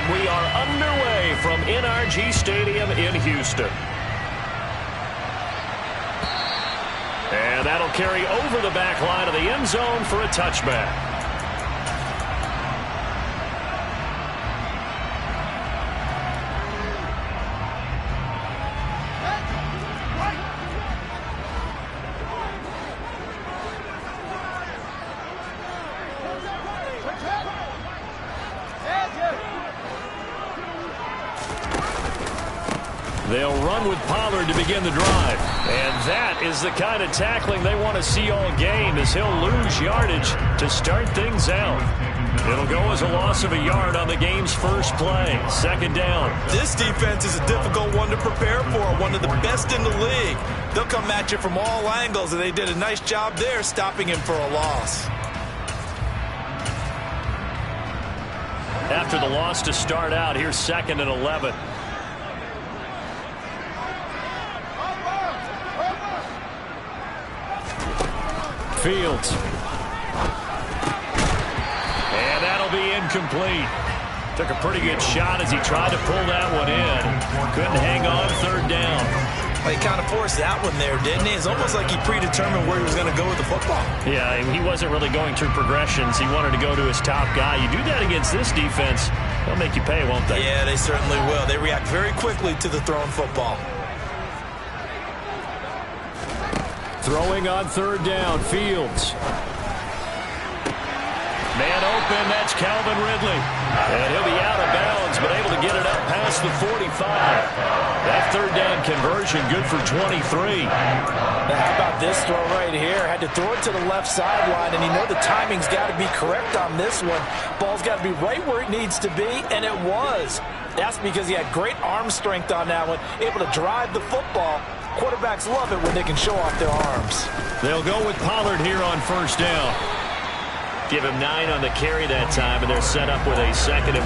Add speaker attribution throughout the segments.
Speaker 1: And we are underway from NRG Stadium in Houston. And that'll carry over the back line of the end zone for a touchback. They'll run with Pollard to begin the drive. And that is the kind of tackling they want to see all game, as he'll lose yardage to start things out. It'll go as a loss of a yard on the game's first play. Second down.
Speaker 2: This defense is a difficult one to prepare for, one of the best in the league. They'll come at you from all angles, and they did a nice job there stopping him for a loss.
Speaker 1: After the loss to start out, here's 2nd and 11. Fields. And that'll be incomplete. Took a pretty good shot as he tried to pull that one in. Couldn't hang on 3rd down.
Speaker 2: Well, he kind of forced that one there, didn't he? It's almost like he predetermined where he was going to go with the football.
Speaker 1: Yeah, he wasn't really going through progressions. He wanted to go to his top guy. You do that against this defense, they'll make you pay, won't they?
Speaker 2: Yeah, they certainly will. They react very quickly to the thrown football.
Speaker 1: Throwing on 3rd down, Fields. Man open, that's Calvin Ridley. And he'll be out of bounds, but able to get it up past the 45. That 3rd down conversion, good for 23.
Speaker 3: Now, how about this throw right here? Had to throw it to the left sideline, and you know the timing's got to be correct on this one. Ball's got to be right where it needs to be, and it was. That's because he had great arm strength on that one, able to drive the football. Quarterbacks love it when they can show off their arms.
Speaker 1: They'll go with Pollard here on 1st down. Give him 9 on the carry that time, and they're set up with a 2nd and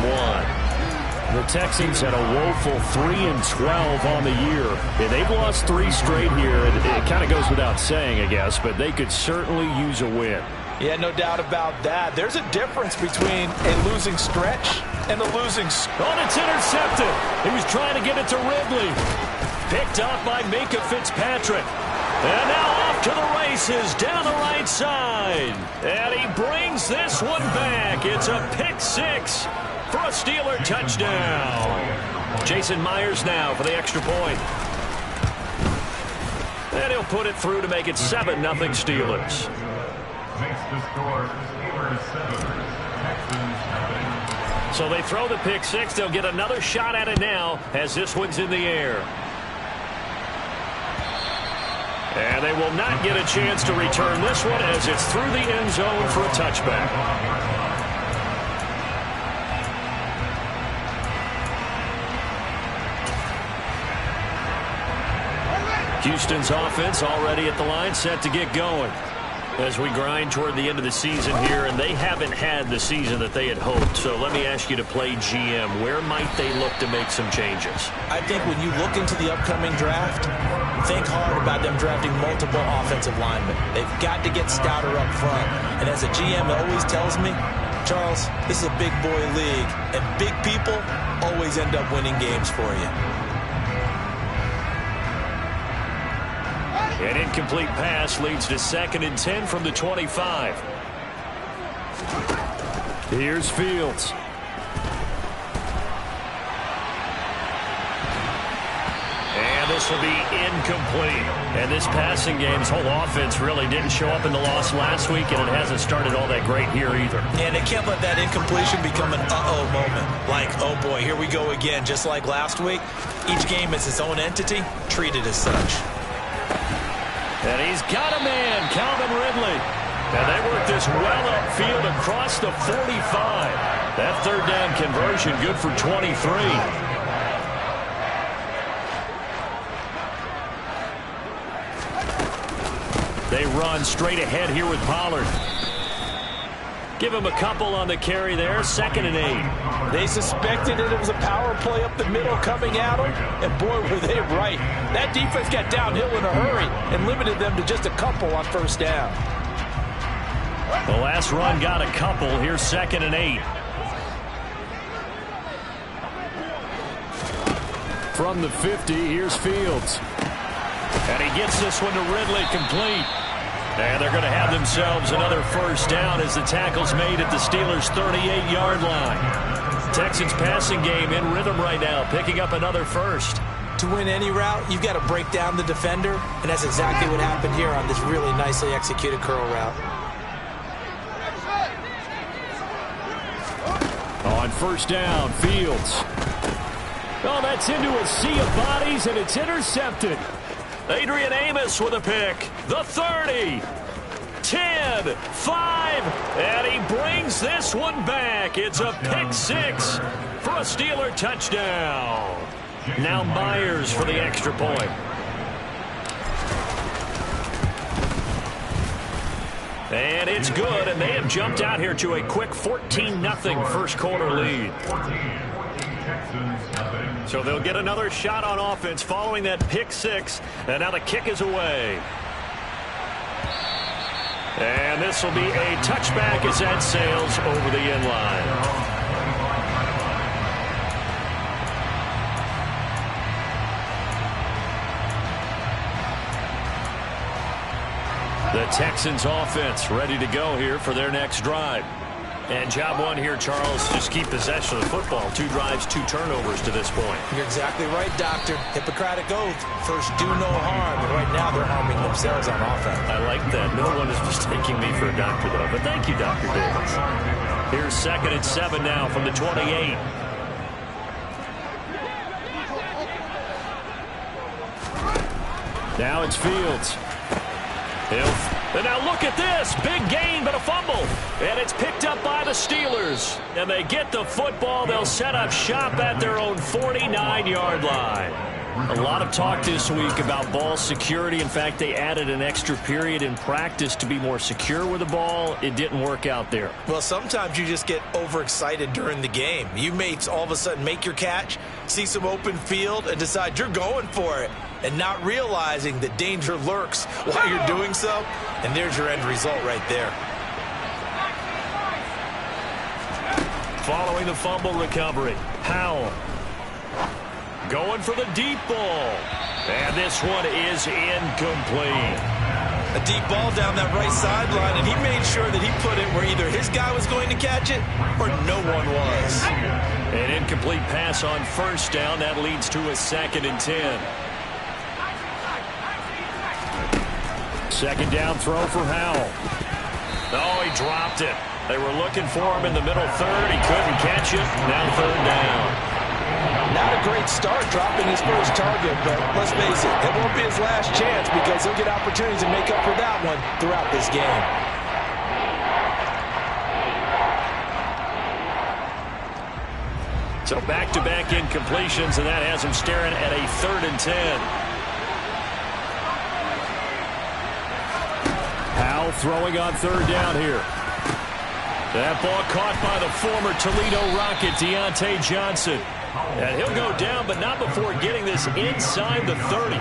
Speaker 1: 1. The Texans had a woeful 3 and 12 on the year. And they've lost 3 straight here. It kind of goes without saying, I guess, but they could certainly use a win.
Speaker 3: Yeah, no doubt about that. There's a difference between a losing stretch and a losing...
Speaker 1: Oh, it's intercepted. He was trying to get it to Ridley. Picked off by Minka Fitzpatrick. And now off to the races down the right side. And he brings this one back. It's a pick 6 for a Steeler touchdown. Jason Myers now for the extra point. And he'll put it through to make it 7-0 Steelers.
Speaker 4: Makes the score Steelers 7, Texans 7.
Speaker 1: So they throw the pick 6. They'll get another shot at it now as this one's in the air. And they will not get a chance to return this one as it's through the end zone for a touchback. Houston's offense already at the line, set to get going as we grind toward the end of the season here, and they haven't had the season that they had hoped. So let me ask you to play GM. Where might they look to make some changes?
Speaker 3: I think when you look into the upcoming draft, think hard about them drafting multiple offensive linemen. They've got to get stouter up front. And as a GM always tells me, Charles, this is a big boy league, and big people always end up winning games for you.
Speaker 1: An incomplete pass leads to 2nd and 10 from the 25. Here's Fields. And this will be incomplete. And this passing game's whole offense really didn't show up in the loss last week, and it hasn't started all that great here either.
Speaker 2: And they can't let that incompletion become an uh-oh moment. Like, oh boy, here we go again. Just like last week, each game is its own entity, treated as such.
Speaker 1: And he's got a man, Calvin Ridley. And they work this well upfield across the 45. That 3rd down conversion good for 23. They run straight ahead here with Pollard. Give him a couple on the carry there, 2nd and 8.
Speaker 3: They suspected that it was a power play up the middle coming at them, and boy, were they right. That defense got downhill in a hurry and limited them to just a couple on 1st down.
Speaker 1: The last run got a couple. Here's 2nd and 8. From the 50, here's Fields. And he gets this one to Ridley, complete. And they're going to have themselves another first down as the tackle's made at the Steelers' 38-yard line. Texans passing game in rhythm right now, picking up another first.
Speaker 3: To win any route, you've got to break down the defender, and that's exactly what happened here on this really nicely executed curl route.
Speaker 1: On first down, Fields. Oh, that's into a sea of bodies, and it's intercepted. Adrian Amos with a pick. The 30, 10, 5, and he brings this one back. It's a pick six for a Steeler touchdown. Now Myers for the extra point. And it's good, and they have jumped out here to a quick 14-0 first quarter lead. So they'll get another shot on offense following that pick six, and now the kick is away. And this will be a touchback as that sails over the end line. The Texans offense ready to go here for their next drive. And job one here, Charles, just keep possession of the football. 2 drives, 2 turnovers to this point.
Speaker 3: You're exactly right, Doctor. Hippocratic oath. First, do no harm. And right now, they're harming themselves on offense.
Speaker 1: I like that. No one is mistaking me for a doctor, though. But thank you, Dr. Davis. Here's 2nd and 7 now from the 28. Now it's Fields. And now look at this. Big gain, but a fumble. And it's picked up by the Steelers. And they get the football. They'll set up shop at their own 49-yard line. A lot of talk this week about ball security. In fact, they added an extra period in practice to be more secure with the ball. It didn't work out there.
Speaker 3: Well, sometimes you just get overexcited during the game. You may all of a sudden make your catch, see some open field, and decide you're going for it, and not realizing that danger lurks while you're doing so. And there's your end result right there.
Speaker 1: Following the fumble recovery, Howell. Going for the deep ball. And this one is incomplete.
Speaker 3: A deep ball down that right sideline, and he made sure that he put it where either his guy was going to catch it or no one was.
Speaker 1: An incomplete pass on first down. That leads to a 2nd and 10. 2nd down throw for Howell. Oh, he dropped it. They were looking for him in the middle third. He couldn't catch it. Now 3rd down.
Speaker 3: Not a great start dropping his first target, but let's face it, it won't be his last chance because he'll get opportunities to make up for that one throughout this game.
Speaker 1: So back-to-back incompletions, and that has him staring at a 3rd and 10. Howell throwing on 3rd down here. That ball caught by the former Toledo Rocket, Deontay Johnson. And he'll go down, but not before getting this inside the 30.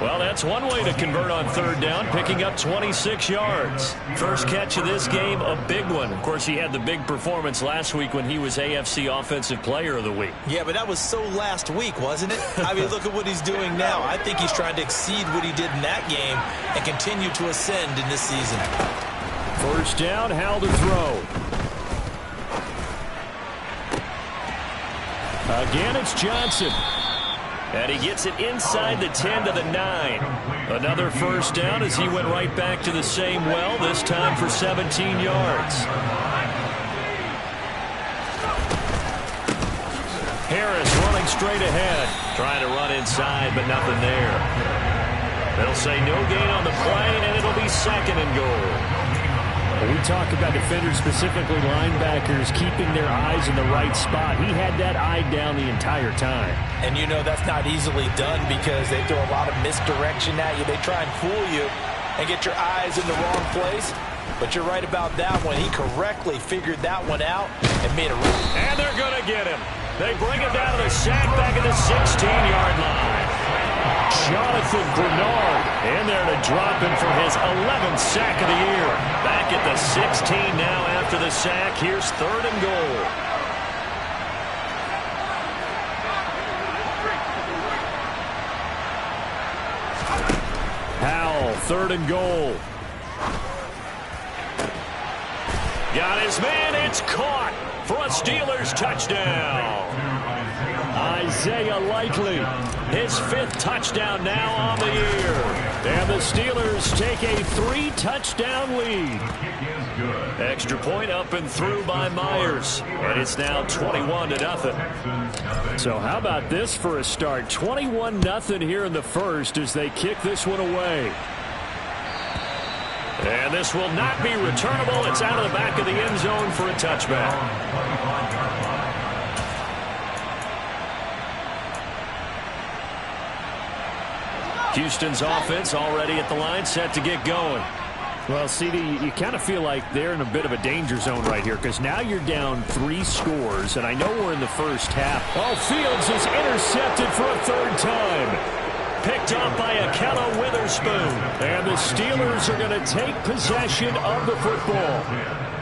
Speaker 1: Well, that's one way to convert on 3rd down, picking up 26 yards. First catch of this game, a big one. Of course, he had the big performance last week when he was AFC Offensive Player of the Week.
Speaker 3: Yeah, but that was so last week, wasn't it? I mean, look at what he's doing now. I think he's trying to exceed what he did in that game and continue to ascend in this season.
Speaker 1: First down, Howell to throw. Again, it's Johnson. And he gets it inside the 10 to the 9. Another first down as he went right back to the same well, this time for 17 yards. Harris running straight ahead. Trying to run inside, but nothing there. They'll say no gain on the play, and it'll be 2nd and goal. We talk about defenders, specifically linebackers, keeping their eyes in the right spot. He had that eye down the entire time.
Speaker 3: And you know that's not easily done because they throw a lot of misdirection at you. They try and fool you and get your eyes in the wrong place. But you're right about that one. He correctly figured that one out and made a run.
Speaker 1: And they're going to get him. They bring him down to the sack back at the 16-yard line. Jonathan Bernard in there to drop him for his 11th sack of the year. Back at the 16 now after the sack. Here's 3rd and goal. 3rd and goal. Got his man. It's caught for a Steelers touchdown. Isaiah Likely, his 5th touchdown now on the year. And the Steelers take a 3-touchdown lead. Extra point up and through by Myers. And it's now 21-0. So how about this for a start? 21-0 here in the first as they kick this one away. And this will not be returnable. It's out of the back of the end zone for a touchback. Houston's offense already at the line, set to get going. Well, CD, you kind of feel like they're in a bit of a danger zone right here because now you're down 3 scores, and I know we're in the first half. Oh, Fields is intercepted for a 3rd time. Picked up by Akella Witherspoon. And the Steelers are going to take possession of the football.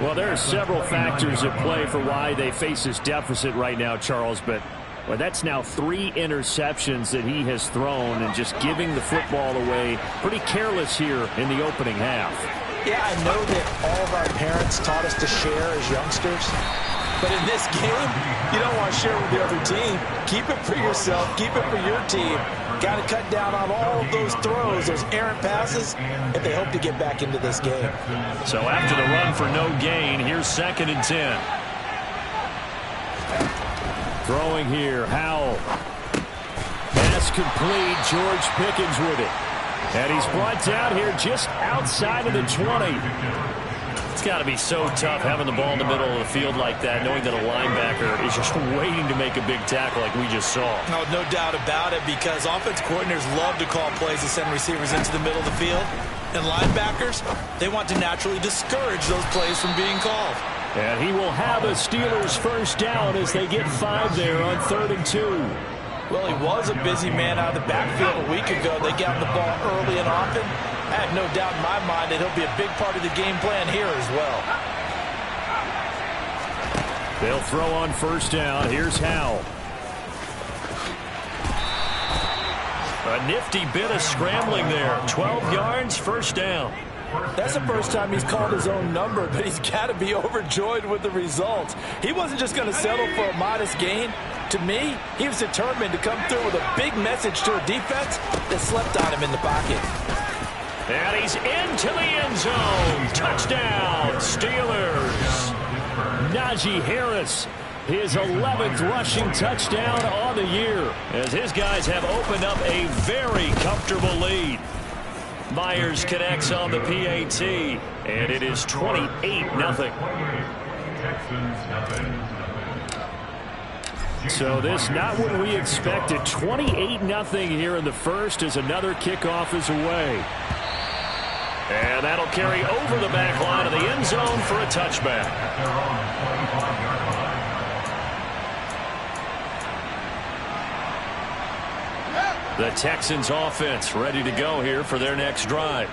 Speaker 1: Well, there are several factors at play for why they face this deficit right now, Charles, but well, that's now 3 interceptions that he has thrown and just giving the football away pretty careless here in the opening half.
Speaker 3: Yeah, I know that all of our parents taught us to share as youngsters. But in this game, you don't want to share with the other team. Keep it for yourself. Keep it for your team. Got to cut down on all of those throws, those errant passes, if they hope to get back into this game.
Speaker 1: So after the run for no gain, here's 2nd and 10. Throwing here, Howell. Pass complete, George Pickens with it. And he's brought down here just outside of the 20. It's got to be so tough having the ball in the middle of the field like that, knowing that a linebacker is just waiting to make a big tackle like we just saw.
Speaker 2: No doubt about it, because offense coordinators love to call plays to send receivers into the middle of the field. And linebackers, they want to naturally discourage those plays from being called.
Speaker 1: And he will have a Steelers 1st down as they get 5 there on 3rd and 2.
Speaker 3: Well, he was a busy man out of the backfield a week ago. They got him the ball early and often. I have no doubt in my mind that he'll be a big part of the game plan here as well.
Speaker 1: They'll throw on 1st down. Here's Howell. A nifty bit of scrambling there. 12 yards, 1st down.
Speaker 3: That's the first time he's called his own number, but he's got to be overjoyed with the results. He wasn't just going to settle for a modest gain. To me, he was determined to come through with a big message to a defense that slept on him in the pocket.
Speaker 1: And he's into the end zone. Touchdown, Steelers. Najee Harris, his 11th rushing touchdown on the year, as his guys have opened up a very comfortable lead. Myers connects on the PAT, and it is 28-0. So this not what we expected. 28-0 here in the first as another kickoff is away. And that'll carry over the back line of the end zone for a touchback. The Texans offense ready to go here for their next drive.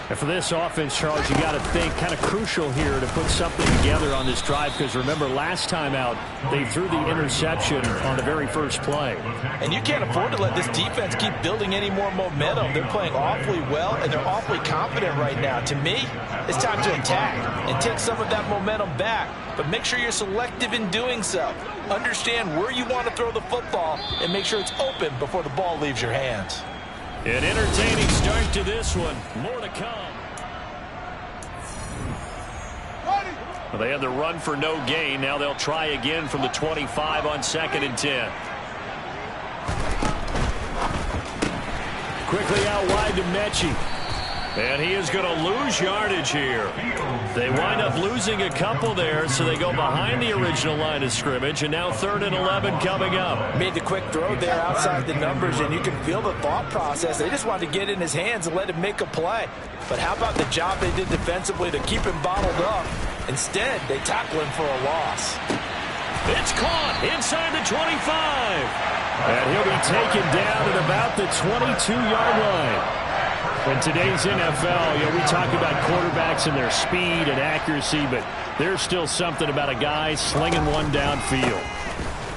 Speaker 1: And for this offense, Charles, you got to think kind of crucial here to put something together on this drive, because remember last time out they threw the interception on the very first play.
Speaker 3: And you can't afford to let this defense keep building any more momentum. They're playing awfully well, and they're awfully confident right now. To me, it's time to attack and take some of that momentum back. But make sure you're selective in doing so. Understand where you want to throw the football and make sure it's open before the ball leaves your hands.
Speaker 1: An entertaining start to this one. More to come. Well, they had the run for no gain. Now they'll try again from the 25 on 2nd and 10. Quickly out wide to Mechie. And he is going to lose yardage here. They wind up losing a couple there, so they go behind the original line of scrimmage, and now 3rd and 11 coming up.
Speaker 3: Made the quick throw there outside the numbers, and you can feel the thought process. They just wanted to get in his hands and let him make a play. But how about the job they did defensively to keep him bottled up? Instead, they tackle him for a loss.
Speaker 1: It's caught inside the 25. And he'll be taken down at about the 22-yard line. In today's NFL, we talk about quarterbacks and their speed and accuracy, but there's still something about a guy slinging one downfield.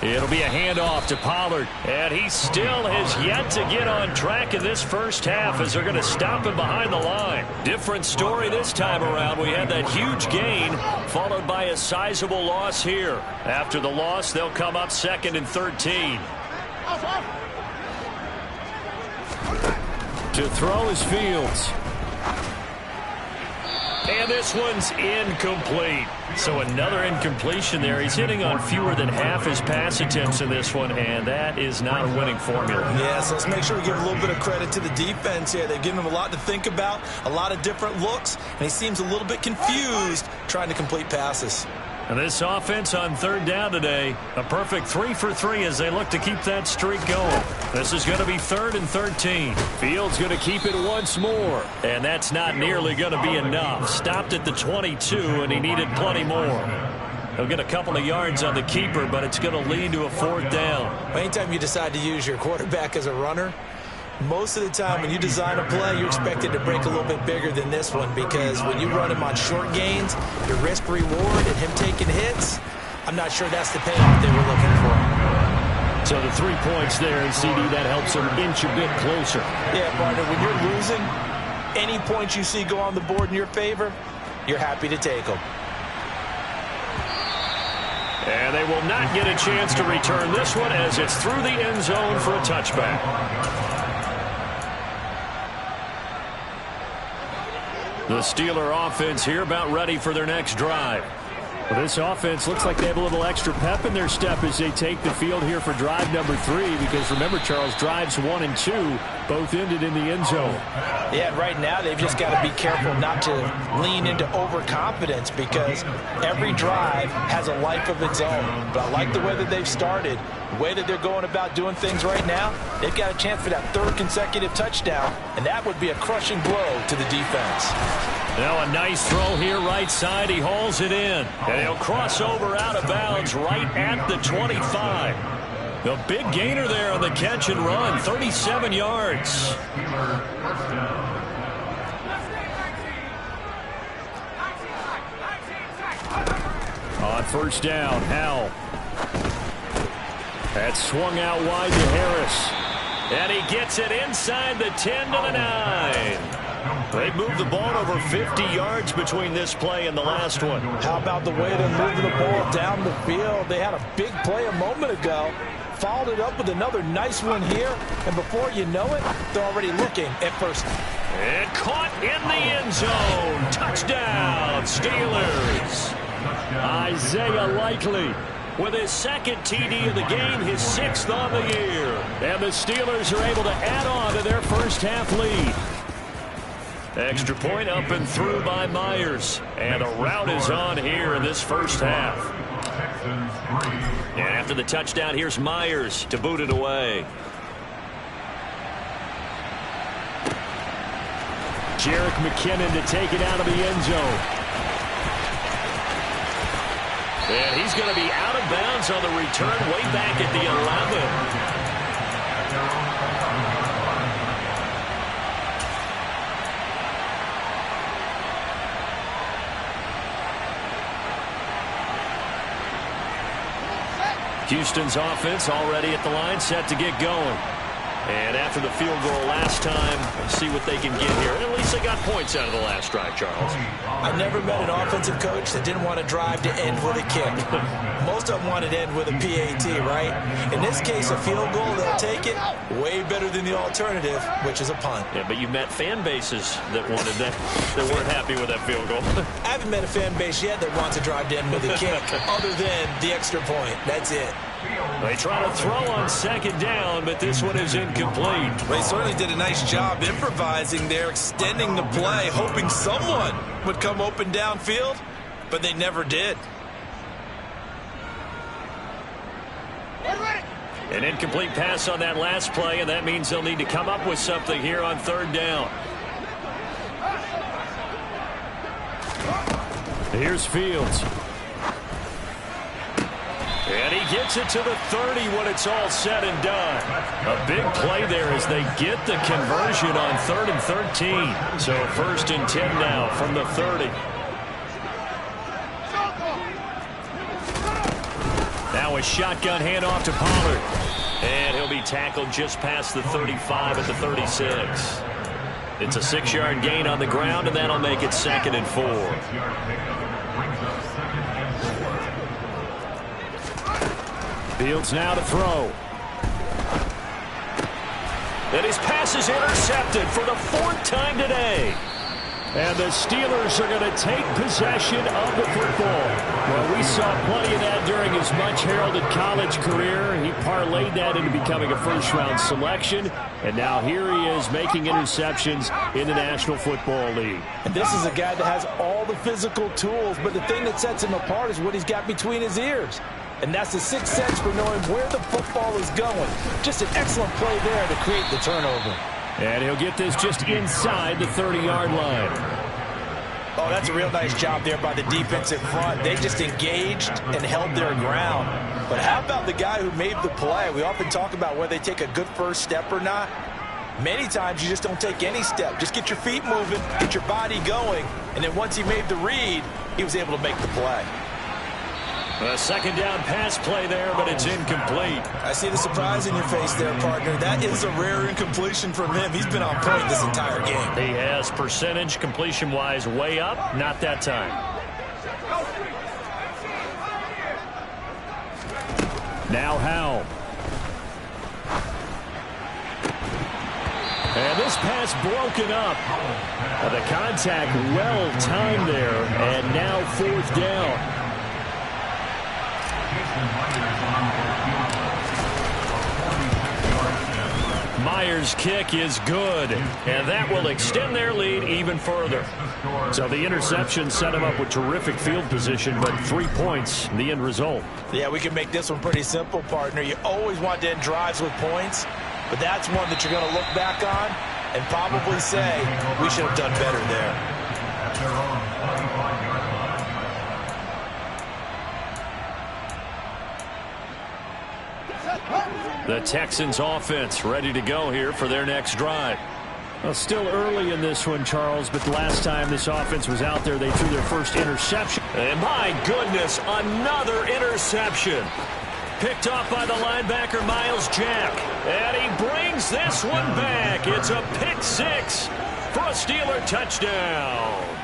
Speaker 1: It'll be a handoff to Pollard. And he still has yet to get on track in this first half as they're going to stop him behind the line. Different story this time around. We had that huge gain followed by a sizable loss here. After the loss, they'll come up 2nd and 13. To throw is Fields. And this one's incomplete. So another incompletion there. He's hitting on fewer than half his pass attempts in this one, and that is not a winning formula.
Speaker 2: Yeah, so let's make sure we give a little bit of credit to the defense here. They've given him a lot to think about, a lot of different looks, and he seems a little bit confused trying to complete passes.
Speaker 1: And this offense on 3rd down today, a perfect 3 for 3 as they look to keep that streak going. This is going to be 3rd and 13. Fields going to keep it once more. And that's not nearly going to be enough. Stopped at the 22, and he needed plenty more. He'll get a couple of yards on the keeper, but it's going to lead to a 4th down.
Speaker 2: Anytime you decide to use your quarterback as a runner, most of the time when you design a play, you expect it to break a little bit bigger than this one, because when you run him on short gains, your risk-reward and him taking hits, I'm not sure that's the payoff they were looking for.
Speaker 1: So the 3 points there, and CD, that helps him inch a bit closer.
Speaker 2: Yeah, partner, when you're losing, any points you see go on the board in your favor, you're happy to take them.
Speaker 1: And they will not get a chance to return this one as it's through the end zone for a touchback. The Steeler offense here about ready for their next drive. Well, this offense looks like they have a little extra pep in their step as they take the field here for drive number 3, because remember, Charles, drives 1 and 2 both ended in the end zone.
Speaker 3: Yeah, right now they've just got to be careful not to lean into overconfidence, because every drive has a life of its own. But I like the way that they've started, the way that they're going about doing things right now. They've got a chance for that 3rd consecutive touchdown, and that would be a crushing blow to the defense.
Speaker 1: Now a nice throw here right side. He hauls it in. And he'll cross over out of bounds right at the 25. The big gainer there on the catch and run, 37 yards. On 1st down, Howell. That's swung out wide to Harris. And he gets it inside the 10 to the 9. They moved the ball over 50 yards between this play and the last one.
Speaker 3: How about the way they're moving the ball down the field? They had a big play a moment ago, followed it up with another nice one here, and before you know it, they're already looking at first.
Speaker 1: And caught in the end zone. Touchdown, Steelers. Isaiah Likely with his 2nd TD of the game, his 6th on the year. And the Steelers are able to add on to their first half lead. Extra point up and through by Myers. And a rout is on here in this first half. And after the touchdown, here's Myers to boot it away. Jerick McKinnon to take it out of the end zone. And he's going to be out of bounds on the return way back at the 11. Houston's offense already at the line, set to get going. And after the field goal last time, let's see what they can get here. At least they got points out of the last drive, Charles.
Speaker 2: I've never met an offensive coach that didn't want to drive to end with a kick. Most of them wanted to end with a PAT, right? In this case, a field goal, they'll take it. Way better than the alternative, which is a punt.
Speaker 1: Yeah, but you've met fan bases that wanted that weren't happy with that field goal.
Speaker 2: I haven't met a fan base yet that wants to drive to end with a kick, other than the extra point. That's it.
Speaker 1: They try to throw on 2nd down, but this one is incomplete.
Speaker 2: They certainly did a nice job improvising there, extending the play, hoping someone would come open downfield, but they never did.
Speaker 1: An incomplete pass on that last play, and that means they'll need to come up with something here on 3rd down. Here's Fields. And he gets it to the 30 when it's all said and done. A big play there as they get the conversion on 3rd and 13. So 1st and 10 now from the 30. Now a shotgun handoff to Pollard. And he'll be tackled just past the 35 at the 36. It's a 6-yard gain on the ground, and that'll make it 2nd and 4.
Speaker 3: Fields now to throw.
Speaker 1: And his pass is intercepted for the 4th time today.
Speaker 3: And the Steelers are going to take possession of the football. Well, we saw plenty of that during his much-heralded college career. He parlayed that into becoming a first-round selection. And now here he is making interceptions in the National Football League.
Speaker 2: And this is a guy that has all the physical tools, but the thing that sets him apart is what he's got between his ears. And that's the sixth sense for knowing where the football is going. Just an excellent play there to create the turnover.
Speaker 3: And he'll get this just inside the 30-yard line.
Speaker 2: Oh, that's a real nice job there by the defensive front. They just engaged and held their ground. But how about the guy who made the play? We often talk about whether they take a good first step or not. Many times you just don't take any step. Just get your feet moving, get your body going, and then once he made the read, he was able to make the play.
Speaker 1: A 2nd down pass play there, but it's incomplete.
Speaker 2: I see the surprise in your face there, partner. That is a rare incompletion from him. He's been on point this entire game.
Speaker 1: He has percentage completion-wise way up. Not that time.
Speaker 3: Now Howell. And this pass broken up. The contact well timed there, and now 4th down.
Speaker 1: Myers' kick is good, and that will extend their lead even further.
Speaker 3: So the interception set him up with terrific field position, but 3 points, the end result.
Speaker 2: Yeah, we can make this one pretty simple, partner. You always want to end drives with points, but that's one that you're going to look back on and probably say, we should have done better there.
Speaker 1: The Texans offense ready to go here for their next drive.
Speaker 3: Well, still early in this one, Charles, but the last time this offense was out there, they threw their first interception.
Speaker 1: And my goodness, another interception. Picked off by the linebacker, Miles Jack. And he brings this one back. It's a pick 6 for a Steeler touchdown.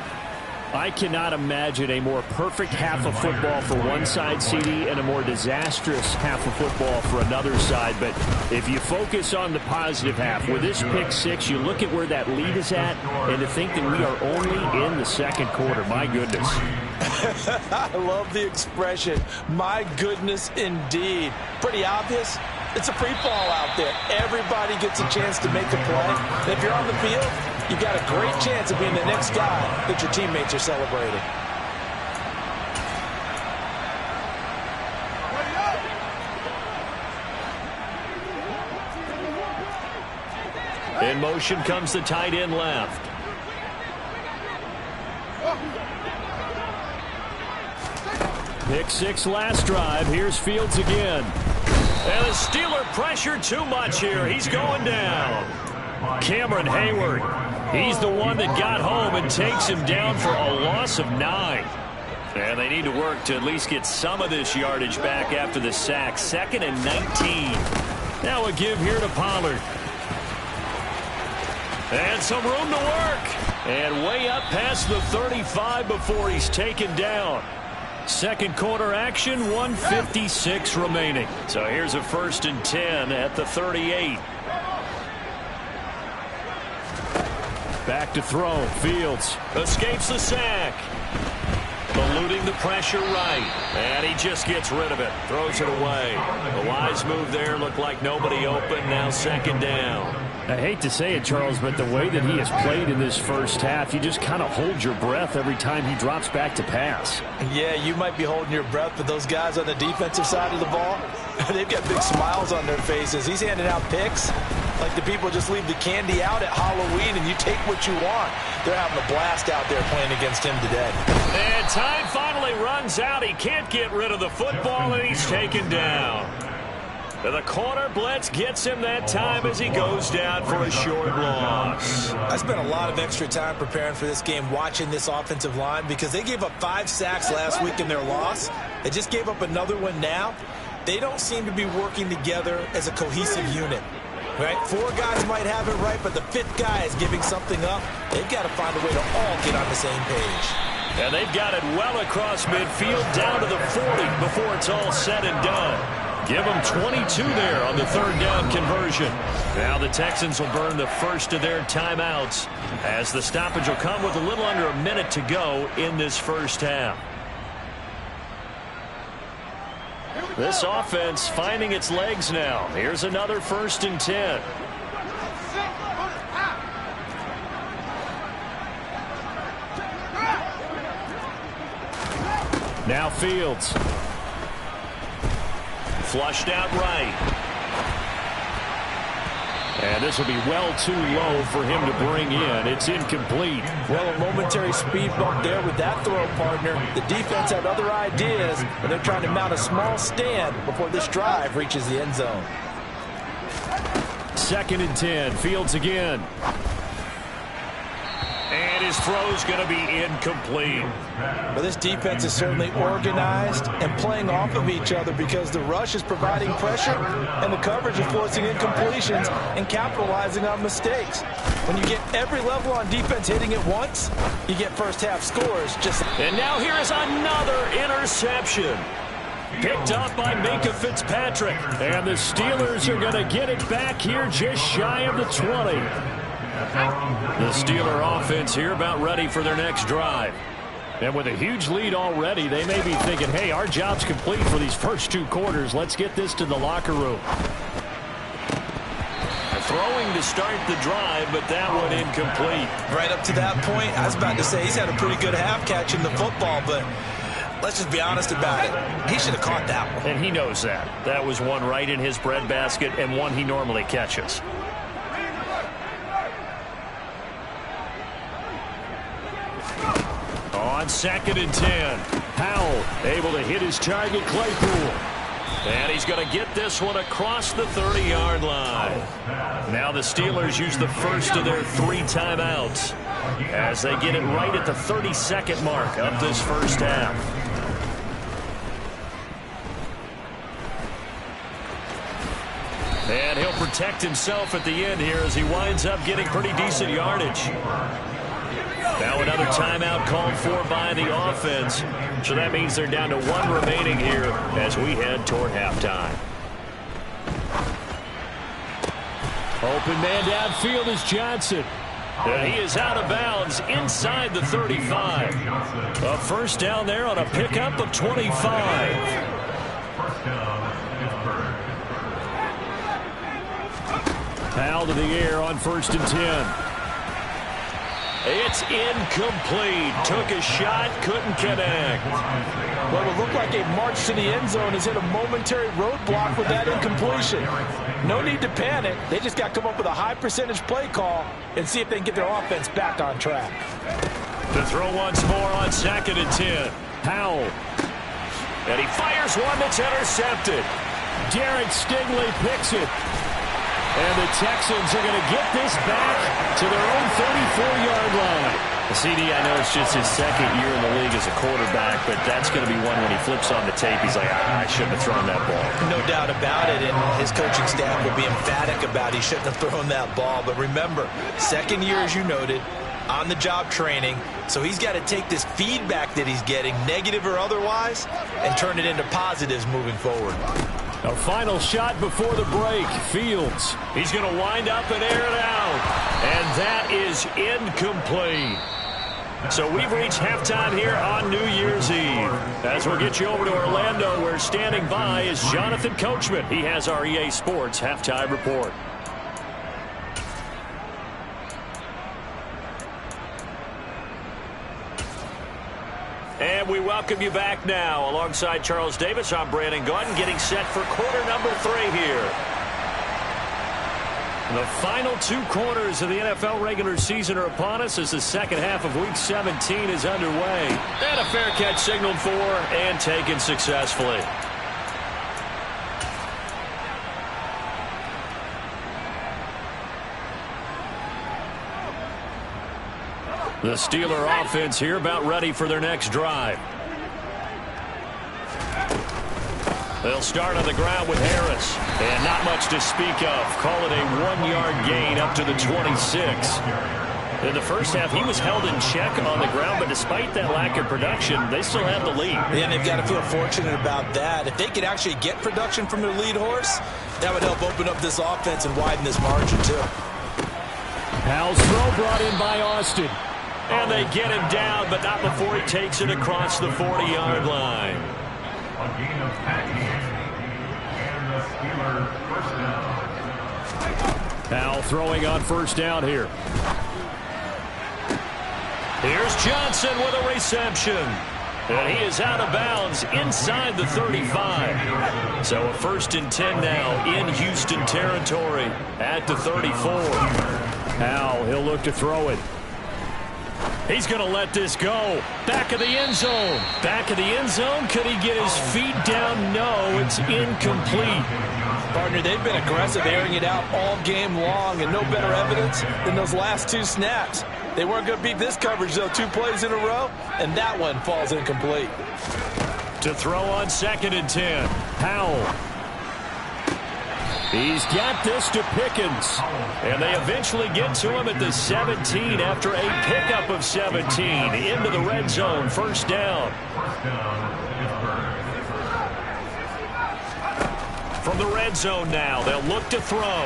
Speaker 3: I cannot imagine a more perfect half of football for one side, CD, and a more disastrous half of football for another side. But if you focus on the positive half, with this pick 6, you look at where that lead is at, and to think that we are only in the 2nd quarter. My goodness.
Speaker 2: I love the expression, my goodness indeed. Pretty obvious. It's a free fall out there. Everybody gets a chance to make a play. And if you're on the field, you've got a great chance of being the next guy that your teammates are celebrating.
Speaker 1: In motion comes the tight end left.
Speaker 3: Pick 6 last drive. Here's Fields again.
Speaker 1: And the Steeler pressure too much here. He's going down. Cameron Hayward. He's the one that got home and takes him down for a loss of 9. And they need to work to at least get some of this yardage back after the sack. 2nd and 19.
Speaker 3: Now a give here to Pollard.
Speaker 1: And some room to work. And way up past the 35 before he's taken down. 2nd quarter action, 1:56 remaining. So here's a 1st and 10 at the 38.
Speaker 3: Back to throw. Fields
Speaker 1: escapes the sack. Eluding the pressure right. And he just gets rid of it. Throws it away. A wise move there. Looked like nobody open. Now 2nd down.
Speaker 3: I hate to say it, Charles, but the way that he has played in this first half, you just kind of hold your breath every time he drops back to pass.
Speaker 2: Yeah, you might be holding your breath, but those guys on the defensive side of the ball, they've got big smiles on their faces. He's handing out picks like the people just leave the candy out at Halloween and you take what you want. They're having a blast out there playing against him today.
Speaker 1: And time finally runs out. He can't get rid of the football, and he's taken down. The corner blitz gets him that time as he goes down for a short loss.
Speaker 2: I spent a lot of extra time preparing for this game, watching this offensive line, because they gave up 5 sacks last week in their loss. They just gave up another one now. They don't seem to be working together as a cohesive unit. Right? 4 guys might have it right, but the 5th guy is giving something up. They've got to find a way to all get on the same page.
Speaker 1: And they've got it well across midfield down to the 40 before it's all said and done. Give them 22 there on the 3rd down conversion. Now the Texans will burn the first of their timeouts as the stoppage will come with a little under a minute to go in this first half. This offense finding its legs now. Here's another 1st and 10. Now Fields. Flushed out right. And this will be well too low for him to bring in. It's incomplete.
Speaker 3: Well, a momentary speed bump there with that throw, partner. The defense had other ideas, and they're trying to mount a small stand before this drive reaches the end zone.
Speaker 1: 2nd and 10. Fields again. And his throw's going to be incomplete.
Speaker 3: But this defense is certainly organized and playing off of each other because the rush is providing pressure and the coverage is forcing incompletions and capitalizing on mistakes. When you get every level on defense hitting it once, you get first half scores.
Speaker 1: And now here is another interception. Picked off by Minka Fitzpatrick. And the Steelers are going to get it back here just shy of the 20. The Steeler offense here about ready for their next drive. And with a huge lead already, they may be thinking, hey, our job's complete for these first 2 quarters. Let's get this to the locker room. Throwing to start the drive, but that one incomplete.
Speaker 2: Right up to that point, I was about to say he's had a pretty good half catching the football, but let's just be honest about it. He should have caught that one.
Speaker 1: And he knows that. That was one right in his breadbasket and one he normally catches. On 2nd and 10, Powell able to hit his target, Claypool. And he's going to get this one across the 30-yard line. Now the Steelers use the first of their 3 timeouts as they get it right at the 32nd mark of this first half. And he'll protect himself at the end here as he winds up getting pretty decent yardage. Now another timeout called for by the offense. So that means they're down to 1 remaining here as we head toward halftime. Open man downfield is Johnson. And he is out of bounds inside the 35. A first down there on a pickup of 25. Powell to the air on 1st and 10. It's incomplete. Took a shot, couldn't connect.
Speaker 3: What would look like a march to the end zone has hit a momentary roadblock with that incompletion. No need to panic. They just got to come up with a high percentage play call and see if they can get their offense back on track.
Speaker 1: To throw once more on 2nd and 10. Powell. And he fires one that's intercepted. Derek Stingley picks it. And the Texans are going to get this back to their own 34-yard line. CD, I know it's just his 2nd year in the league as a quarterback, but that's going to be one when he flips on the tape. He's like, I shouldn't have thrown that ball.
Speaker 2: No doubt about it, and his coaching staff will be emphatic about he shouldn't have thrown that ball. But remember, 2nd year, as you noted, on-the-job training, so he's got to take this feedback that he's getting, negative or otherwise, and turn it into positives moving forward.
Speaker 1: A final shot before the break. Fields. He's going to wind up and air it out. And that is incomplete. So we've reached halftime here on New Year's Eve. As we'll get you over to Orlando, where standing by is Jonathan Coachman. He has our EA Sports halftime report. And we welcome you back now. Alongside Charles Davis, I'm Brandon Gaudin, getting set for quarter number 3 here. The final 2 quarters of the NFL regular season are upon us as the second half of Week 17 is underway. And a fair catch signaled for and taken successfully. The Steeler offense here about ready for their next drive. They'll start on the ground with Harris. And not much to speak of. Call it a 1-yard gain up to the 26. In the first half, he was held in check on the ground, but despite that lack of production, they still have the lead.
Speaker 2: Yeah, and they've got to feel fortunate about that. If they could actually get production from their lead horse, that would help open up this offense and widen this margin, too.
Speaker 1: Powell's throw brought in by Austin. And they get him down, but not before he takes it across the 40-yard line.
Speaker 4: A gain of 10, and the Steelers first down.
Speaker 1: Powell throwing on first down here. Here's Johnson with a reception. And he is out of bounds inside the 35. So a 1st and 10 now in Houston territory at the 34. Powell, he'll look to throw it. He's going to let this go. Back of the end zone. Back of the end zone. Could he get his feet down? No, it's incomplete.
Speaker 3: Partner, they've been aggressive, airing it out all game long, and no better evidence than those last 2 snaps. They weren't going to beat this coverage, though, 2 plays in a row, and that one falls incomplete.
Speaker 1: To throw on 2nd and 10. Powell. He's got this to Pickens. And they eventually get to him at the 17 after a pickup of 17. Into the red zone, 1st down. From the red zone now, they'll look to throw.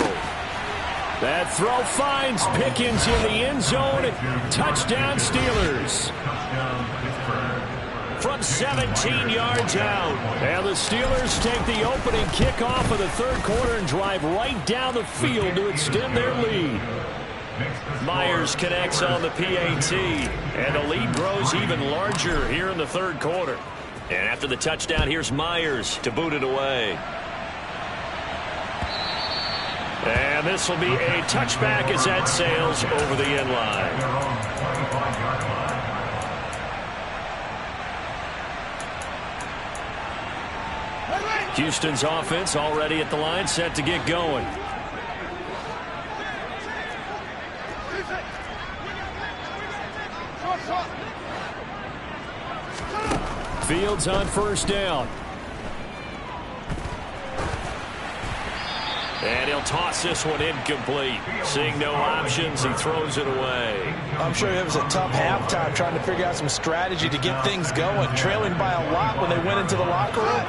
Speaker 1: That throw finds Pickens in the end zone. Touchdown, Steelers. From 17 yards out. And the Steelers take the opening kickoff of the 3rd quarter and drive right down the field to extend their lead. Myers connects on the PAT. And the lead grows even larger here in the 3rd quarter. And after the touchdown, here's Myers to boot it away. And this will be a touchback as that sails over the end line. Houston's offense already at the line, set to get going. Fields on 1st down. And he'll toss this one incomplete. Seeing no options, he throws it away.
Speaker 3: I'm sure it was a tough halftime trying to figure out some strategy to get things going. Trailing by a lot when they went into the locker room.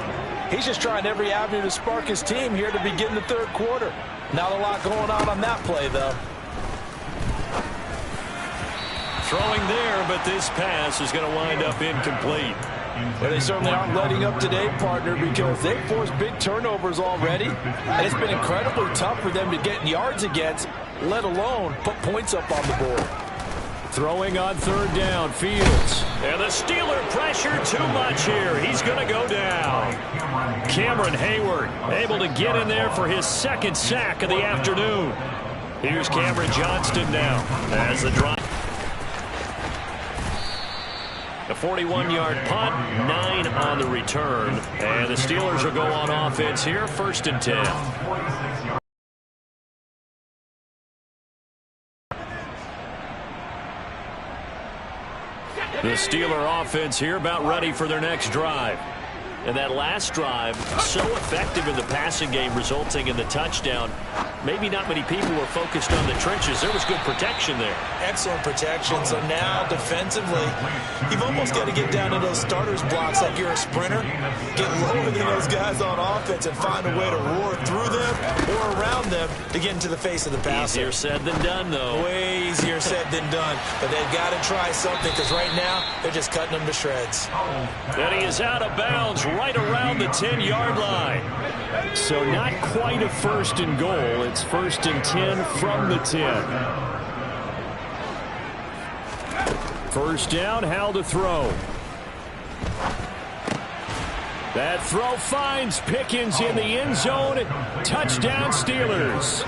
Speaker 3: He's just trying every avenue to spark his team here to begin the 3rd quarter. Not a lot going on that play, though.
Speaker 1: Throwing there, but this pass is going to wind up incomplete.
Speaker 3: Well, they certainly aren't letting up today, partner, because they've forced big turnovers already. And it's been incredibly tough for them to get yards against, let alone put points up on the board.
Speaker 1: Throwing on 3rd down, Fields. And the Steeler pressure too much here. He's going to go down. Cameron Hayward able to get in there for his 2nd sack of the afternoon. Here's Cameron Johnston now as the drive. A 41-yard punt, 9 on the return. And the Steelers will go on offense here, 1st and 10. The Steeler offense here about ready for their next drive. And that last drive, so effective in the passing game, resulting in the touchdown. Maybe not many people were focused on the trenches. There was good protection there.
Speaker 2: Excellent protection. So now, defensively, you've almost got to get down to those starters blocks like you're a sprinter. Get lower than those guys on offense and find a way to roar through them or around them to get into the face of the passer.
Speaker 1: Easier said than done, though.
Speaker 2: Way easier said than done. But they've got to try something because right now, they're just cutting them to shreds.
Speaker 1: And he is out of bounds right around the 10-yard line. So not quite a 1st and goal. It's 1st and 10 from the 10. 1st down, Howell to throw. That throw finds Pickens in the end zone. Touchdown, Steelers.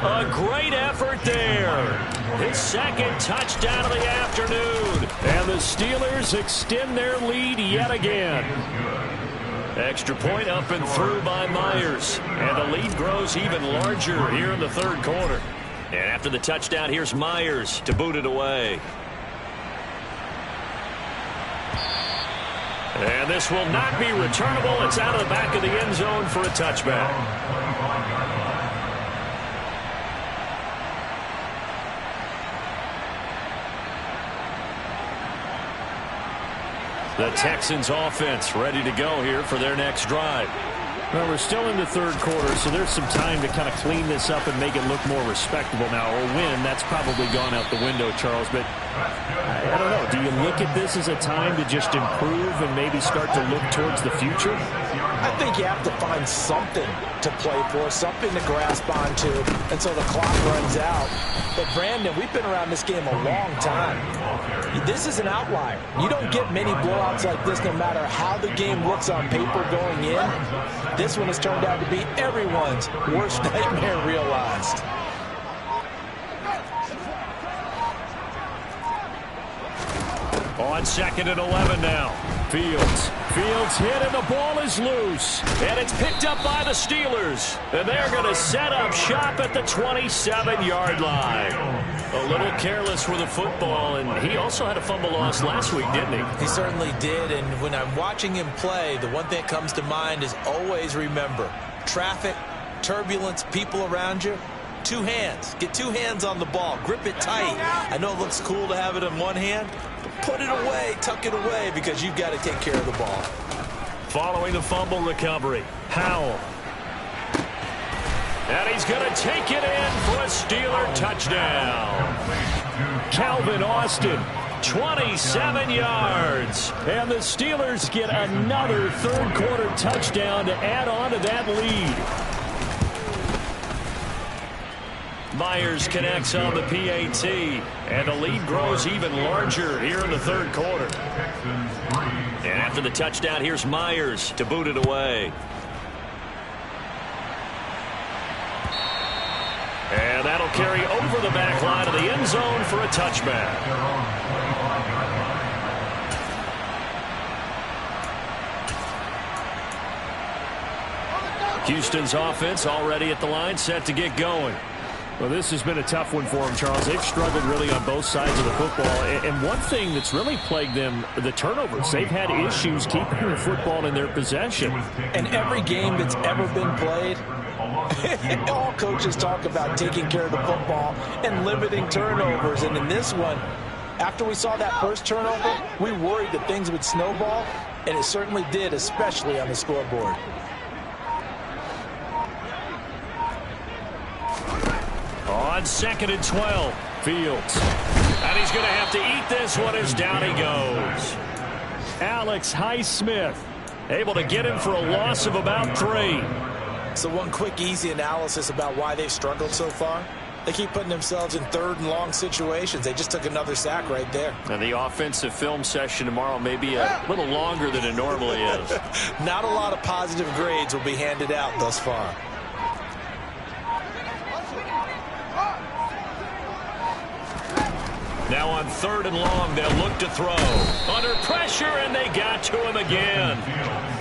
Speaker 1: A great effort there. His 2nd touchdown of the afternoon. And the Steelers extend their lead yet again. Extra point up and through by Myers. And the lead grows even larger here in the 3rd quarter. And after the touchdown, here's Myers to boot it away. And this will not be returnable. It's out of the back of the end zone for a touchback. The Texans offense ready to go here for their next drive.
Speaker 5: Well, we're still in the third quarter, so there's some time to kind of clean this up and make it look more respectable now. Or win, that's probably gone out the window, Charles. But I don't know. Do you look at this as a time to just improve and maybe start to look towards the future?
Speaker 3: I think you have to find something to play for, something to grasp onto until the clock runs out. But, Brandon, we've been around this game a long time. This is an outlier. You don't get many blowouts like this no matter how the game looks on paper going in. This one has turned out to be everyone's worst nightmare realized.
Speaker 1: On 2nd and 11 now. Fields hit and the ball is loose. And it's picked up by the Steelers. And they're going to set up shop at the 27-yard line. A little careless with the football, and he also had a fumble loss last week, didn't he?
Speaker 2: He certainly did, and when I'm watching him play, the one thing that comes to mind is always remember, traffic, turbulence, people around you, two hands. Get two hands on the ball. Grip it tight. I know it looks cool to have it in one hand, but put it away, tuck it away, because you've got to take care of the ball.
Speaker 1: Following the fumble recovery, Howell. And he's going to take it in for a Steeler touchdown. Calvin Austin, 27 yards. And the Steelers get another third-quarter touchdown to add on to that lead. Myers connects on the PAT, and the lead grows even larger here in the third quarter. And after the touchdown, here's Myers to boot it away. And that'll carry over the back line of the end zone for a touchback. Houston's offense already at the line, set to get going.
Speaker 5: Well, this has been a tough one for them, Charles. They've struggled really on both sides of the football. And one thing that's really plagued them, the turnovers. They've had issues keeping the football in their possession.
Speaker 3: And every game that's ever been played, all coaches talk about taking care of the football and limiting turnovers. And in this one, after we saw that first turnover, we worried that things would snowball, and it certainly did, especially on the scoreboard.
Speaker 1: On 2nd and 12, Fields. And he's going to have to eat this one as down he goes.
Speaker 5: Alex Highsmith
Speaker 1: able to get him for a loss of about 3.
Speaker 2: So one quick, easy analysis about why they've struggled so far. They keep putting themselves in third and long situations. They just took another sack right there.
Speaker 1: And the offensive film session tomorrow may be a little longer than it normally is.
Speaker 2: Not a lot of positive grades will be handed out thus far.
Speaker 1: Now on 3rd and long, they'll look to throw. Under pressure, and they got to him again.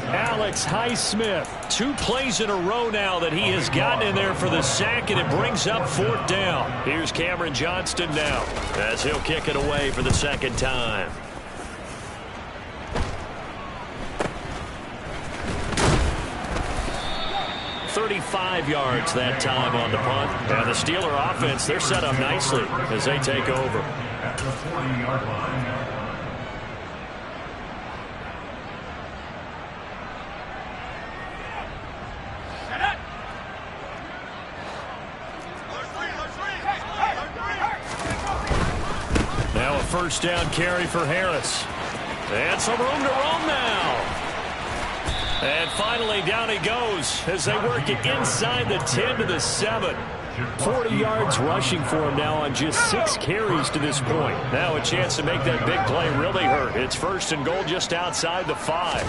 Speaker 5: Alex Highsmith.
Speaker 1: 2 plays in a row now that he has gotten in there for the sack, and it brings up 4th down. Here's Cameron Johnston now as he'll kick it away for the second time. .35 yards that time on the punt. And the Steeler offense, they're set up nicely as they take over.
Speaker 4: At the 40-yard line.
Speaker 1: Now a first down carry for Harris. And some room to roam now. And finally down he goes as they work it inside the 10 to the 7.
Speaker 5: 40 yards rushing for him now on just 6 carries to this point.
Speaker 1: Now a chance to make that big play really hurt. It's 1st and goal just outside the 5.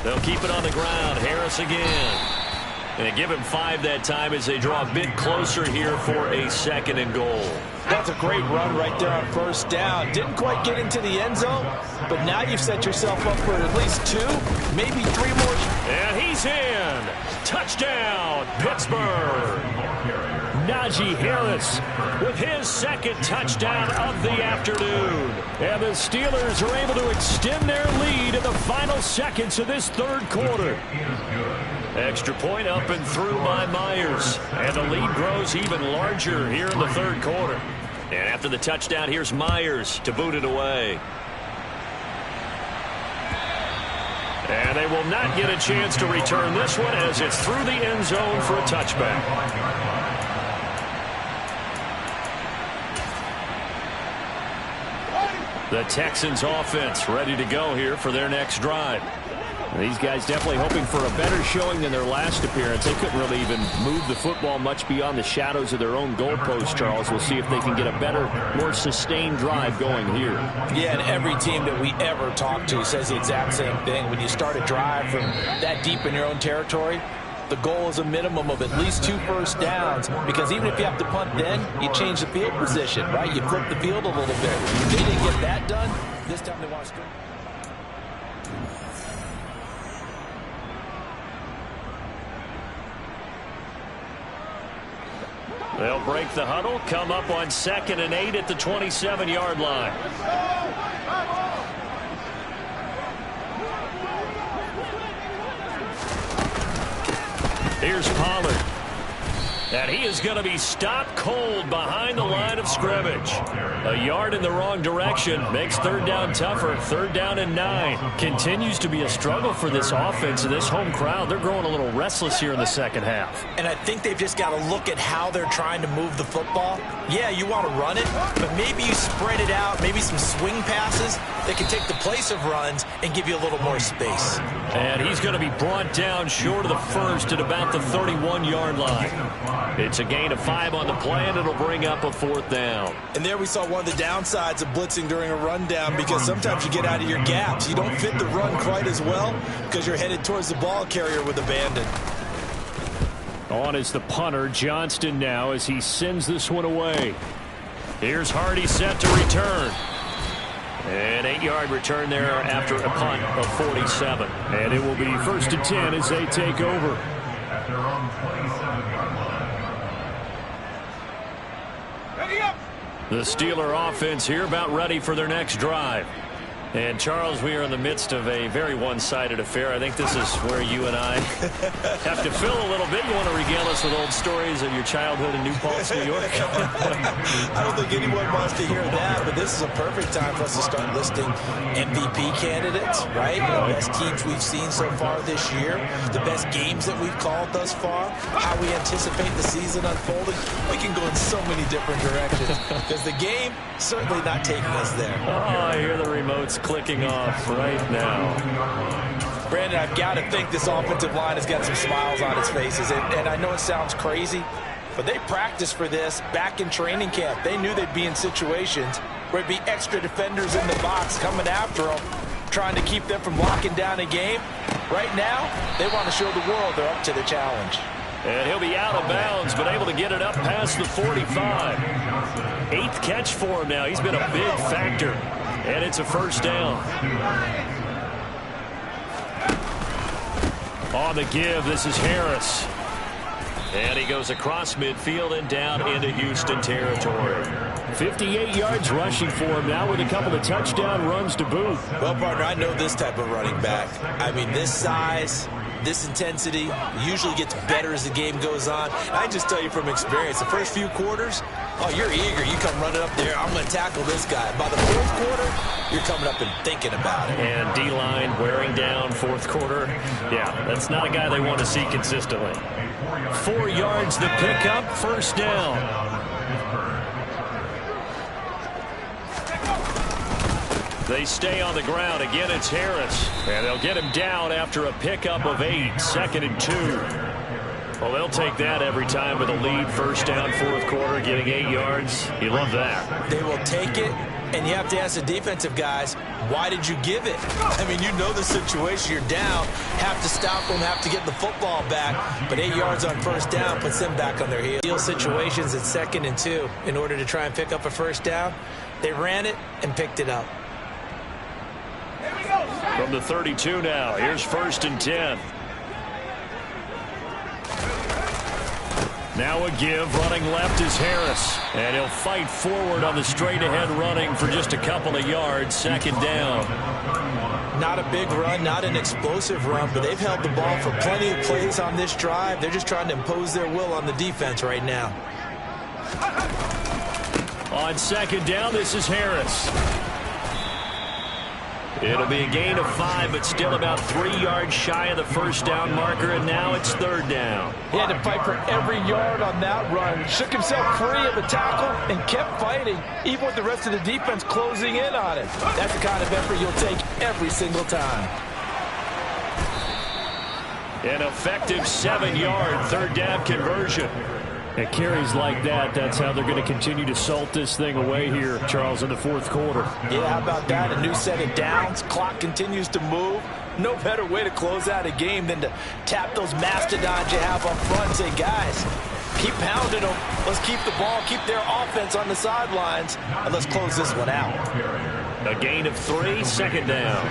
Speaker 1: They'll keep it on the ground. Harris again. And give him 5 that time as they draw a bit closer here for a 2nd and goal.
Speaker 3: That's a great run right there on first down. Didn't quite get into the end zone, but now you've set yourself up for at least 2, maybe 3 more.
Speaker 1: And he's in. Touchdown, Pittsburgh. Najee Harris with his second touchdown of the afternoon. And the Steelers are able to extend their lead in the final seconds of this third quarter. Extra point up and through by Myers. And the lead grows even larger here in the third quarter. And after the touchdown, here's Myers to boot it away. And they will not get a chance to return this one as it's through the end zone for a touchback. The Texans offense ready to go here for their next drive. These guys definitely hoping for a better showing than their last appearance. They couldn't really even move the football much beyond the shadows of their own goalpost, Charles. We'll see if they can get a better, more sustained drive going here.
Speaker 3: Yeah, and every team that we ever talk to says the exact same thing. When you start a drive from that deep in your own territory, the goal is a minimum of at least 2 first downs, because even if you have to punt then, you change the field position, right? You flip the field a little bit. They didn't get that done. This time they want to...
Speaker 1: They'll break the huddle, come up on 2nd and 8 at the 27-yard line. Here's Pollard. And he is going to be stopped cold behind the line of scrimmage. A yard in the wrong direction makes third down tougher. 3rd down and 9. Continues to be a struggle for this offense and this home crowd. They're growing a little restless here in the second half.
Speaker 3: And I think they've just got to look at how they're trying to move the football. Yeah, you want to run it, but maybe you spread it out, maybe some swing passes that can take the place of runs and give you a little more space.
Speaker 1: And he's going to be brought down short of the first at about the 31-yard line. It's a gain of 5 on the play, and it'll bring up a 4th down.
Speaker 2: And there we saw one of the downsides of blitzing during a rundown, because sometimes you get out of your gaps. You don't fit the run quite as well because you're headed towards the ball carrier with abandon.
Speaker 1: On is the punter, Johnston, now as he sends this one away. Here's Hardy set to return. An 8-yard return there after a punt of 47. And it will be 1st and 10 as they take over.
Speaker 4: At their own 27-yard line.
Speaker 1: The Steeler offense here about ready for their next drive. And, Charles, we are in the midst of a very one-sided affair. I think this is where you and I have to fill a little bit. You want to regale us with old stories of your childhood in New Paltz, New York?
Speaker 2: I don't think anyone wants to hear that, but this is a perfect time for us to start listing MVP candidates, right? The best teams we've seen so far this year, the best games that we've called thus far, how we anticipate the season unfolding. We can go in so many different directions because the game certainly not taking us there.
Speaker 1: Oh, I hear the remotes clicking off right now.
Speaker 3: Brandon, I've got to think this offensive line has got some smiles on its faces. And I know it sounds crazy, but they practiced for this back in training camp. They knew they'd be in situations where it'd be extra defenders in the box coming after them, trying to keep them from locking down a game. Right now, they want to show the world they're up to the challenge.
Speaker 1: And he'll be out of bounds, but able to get it up past the 45. 8th catch for him now. He's been a big factor. And it's a 1st down. On the give, this is Harris. And he goes across midfield and down into Houston territory. 58 yards rushing for him now with a couple of touchdown runs to boot.
Speaker 2: Well, partner, I know this type of running back. I mean, this size, this intensity usually gets better as the game goes on. I just tell you from experience, the first few quarters, oh, you're eager. You come running up there, I'm going to tackle this guy. By the 4th quarter, you're coming up and thinking about it.
Speaker 1: And D-line wearing down 4th quarter. Yeah, that's not a guy they want to see consistently. 4 yards the pickup, 1st down. They stay on the ground. Again, it's Harris. And they'll get him down after a pickup of 8. 2nd and 2. Well, they'll take that every time with a lead. 1st down, 4th quarter, getting 8 yards. You love that.
Speaker 2: They will take it, and you have to ask the defensive guys, why did you give it? I mean, you know the situation. You're down, have to stop them, have to get the football back. But 8 yards on 1st down puts them back on their heels. Deal situations at 2nd and 2 in order to try and pick up a 1st down. They ran it and picked it up.
Speaker 1: From the 32 now, here's 1st and 10. Now a give. Running left is Harris. And he'll fight forward on the straight-ahead running for just a couple of yards. Second down.
Speaker 2: Not a big run, not an explosive run, but they've held the ball for plenty of plays on this drive. They're just trying to impose their will on the defense right now.
Speaker 1: On second down, this is Harris. It'll be a gain of 5, but still about 3 yards shy of the first down marker, and now it's third down.
Speaker 3: He had to fight for every yard on that run. Shook himself free of the tackle and kept fighting, even with the rest of the defense closing in on it. That's the kind of effort you'll take every single time.
Speaker 1: An effective 7-yard third down conversion.
Speaker 5: At carries like that, that's how they're going to continue to salt this thing away here, Charles, in the fourth quarter.
Speaker 3: Yeah, how about that? A new set of downs. Clock continues to move. No better way to close out a game than to tap those mastodons you have up front and say, guys, keep pounding them. Let's keep the ball, keep their offense on the sidelines, and let's close this one out.
Speaker 1: A gain of 3, second down.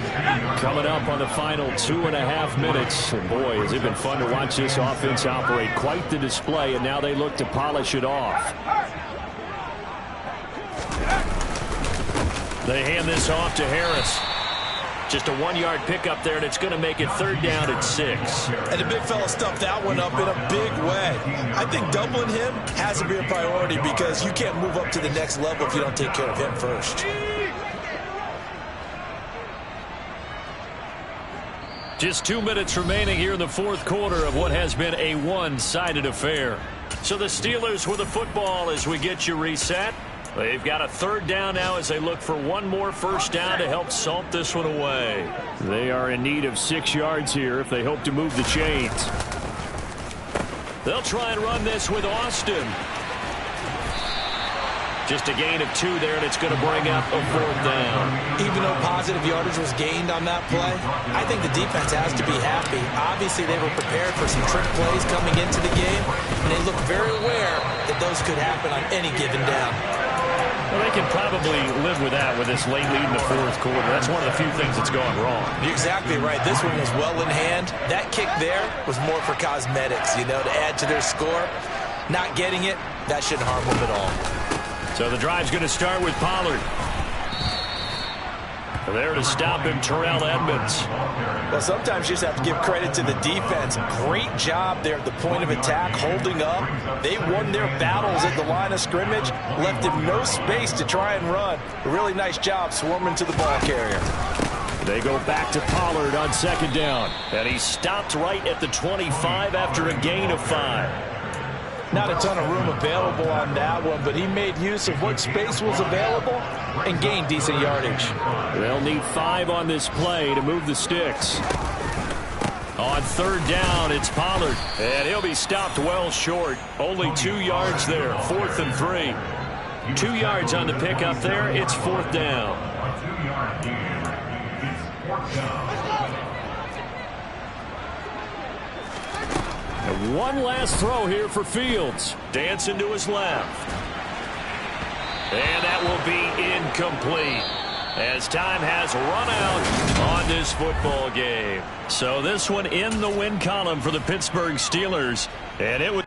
Speaker 5: Coming up on the final 2.5 minutes. And boy, has it been fun to watch this offense operate. Quite the display, and now they look to polish it off.
Speaker 1: They hand this off to Harris. Just a 1-yard pickup there, and it's going to make it third down at 6.
Speaker 2: And the big fella stuffed that one up in a big way. I think doubling him has to be a priority because you can't move up to the next level if you don't take care of him first.
Speaker 1: Just 2 minutes remaining here in the fourth quarter of what has been a one-sided affair. So the Steelers with the football as we get you reset. They've got a third down now as they look for one more first down to help salt this one away.
Speaker 5: They are in need of 6 yards here if they hope to move the chains.
Speaker 1: They'll try and run this with Austin. Just a gain of 2 there, and it's going to bring up a fourth down.
Speaker 2: Even though positive yardage was gained on that play, I think the defense has to be happy. Obviously, they were prepared for some trick plays coming into the game, and they look very aware that those could happen on any given down.
Speaker 1: Well, they can probably live with that with this late lead in the fourth quarter. That's one of the few things that's gone wrong.
Speaker 2: You're exactly right. This one was well in hand. That kick there was more for cosmetics, to add to their score. Not getting it, that shouldn't harm them at all.
Speaker 1: So the drive's going to start with Pollard. There to stop him, Terrell Edmonds.
Speaker 3: Well, sometimes you just have to give credit to the defense. Great job there at the point of attack, holding up. They won their battles at the line of scrimmage, left him no space to try and run. A really nice job swarming to the ball carrier.
Speaker 1: They go back to Pollard on second down. And he stopped right at the 25 after a gain of 5.
Speaker 3: Not a ton of room available on that one, but he made use of what space was available and gained decent yardage.
Speaker 5: They'll need 5 on this play to move the sticks.
Speaker 1: On third down, it's Pollard, and he'll be stopped well short. Only 2 yards there, 4th and 3. 2 yards on the pickup there, it's fourth down.
Speaker 4: A 2-yard gain. It's fourth down.
Speaker 1: And one last throw here for Fields. Dancing to his left. And that will be incomplete as time has run out on this football game. So this one in the win column for the Pittsburgh Steelers. And it was